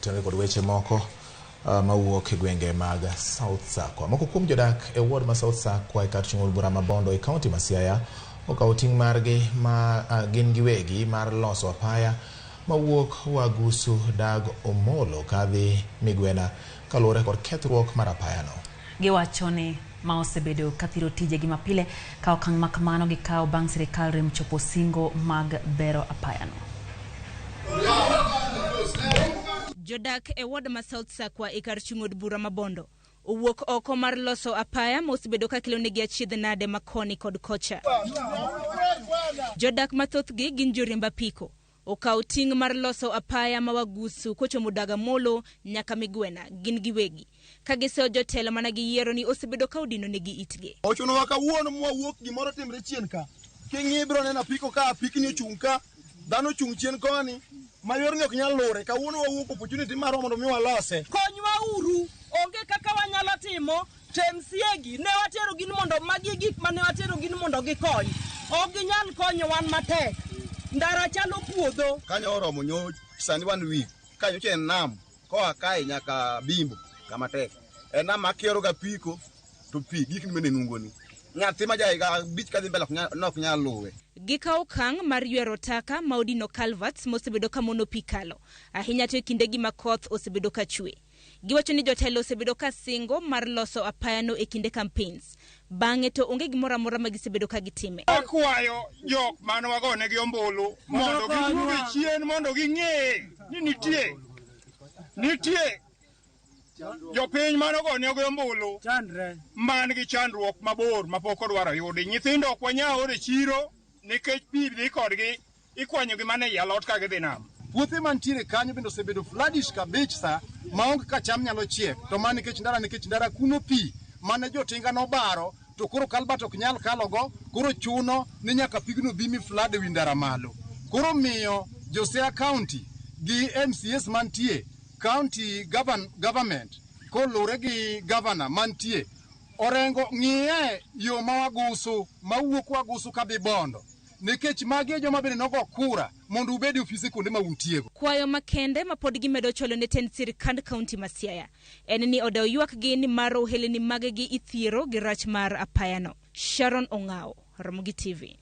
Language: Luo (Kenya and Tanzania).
kotenore kod weche moko mawuok e gwenge mag South Sakwa. Moko kuom jodak e ward ma South Sakwa e kar chung' bura ma Bondo e kaunti ma Siaya okawo ting' margi ma gin giwegi mar loso apaya mawuok Wagusu dag Omolo kadhi Migwena kaluwore kod kethruok mar apayano. Giwacho ni ma osebedo kathiro tijegi mapile ka okang' ma kamano gikawo bang' sirkal rem chopo singo mag bero apayano. Jodak e ward ma South Sakwa e kar chung' bura ma Bondo owuok oko mar loso apaya mosebedo ka kelo negi achiedh nade makoni kod kocha. Jodak mathothgi gin joriemb apiko okawo ting' mar loso apaya ma Wagusu kochomo dag Omolo nyaka Migwena gin giwegi ka giseyo jotelo mana giyiero ni osebedo ka odino negi itgi. Ochuno wa kawuono mwawuok gimoro timre chien ka. King'ibro nena apiko ka apikni ochung' ka dhano chung' chien koni mayor ni ok nyal lure kawuono wawuok opportunity maro mondo mi walose. Konywa uru onge kaka wanyalo timo temsiegi ne watero gin mondo magi gik mane watero gin mondo gikony. Ok ginyal konyo wan matek. Ndara chalo puodho. Kanyo oromo nyo sani wan wi kanyo chen nam koa kae nyaka Bimbo kama tek. Nam makiero ga piko to pi gik mene nungoni. Nyathi ma jai ga bich kadhi mbele nok nyal luwe. Gikawo okang' mar ywero taka ma odino culverts mosebedo ka mono pi kalo ahinya to e kindegi ma koth osebedo ka chwe. Giwacho ni jotelo osebedo ka singo mar loso apayano e kinde campaigns. Bang'e to onge gimoro amora ma gisebedo ka gitime. Akwayo jok mane wagone gi ombulu mondo giduoge chien mondo ging'e ni nitie jopiny mane ogone gi ombulu man gi chandruok mabor mapok odwaro yudi. Nyithindo ok wanyal ore chiro nikech pi dhi kodgi ikwanyogi mana e alot ka gidhi nam. Puothe mantiere kanyo bende osebedo floodish kabich sa maonge ka cham nyalo chiek to man nikech ndara kuno pi mane jotinga nobaro to koro kalbat ok nyal kalogo koro chuno ni nyaka pigno dhimi flood wi ndara malo. Koro miyo Siaya County gi MCS mantie county government kolure gi governor mantie orengo ng'iye yo ma Wagusu mawuok Wagusu kadhi Bondo nikech magi joma bende nogo kura mondo ubedi ofisi kuonde ma untiego. Kwayo makende ma pod gimedo cholo ne ten sirkand kaunti ma Siaya en ni odewo ywakgi ni mar ohelni magegi ithiero gi rach mar apayano. Sharon Ong'aw, Ramogi TV.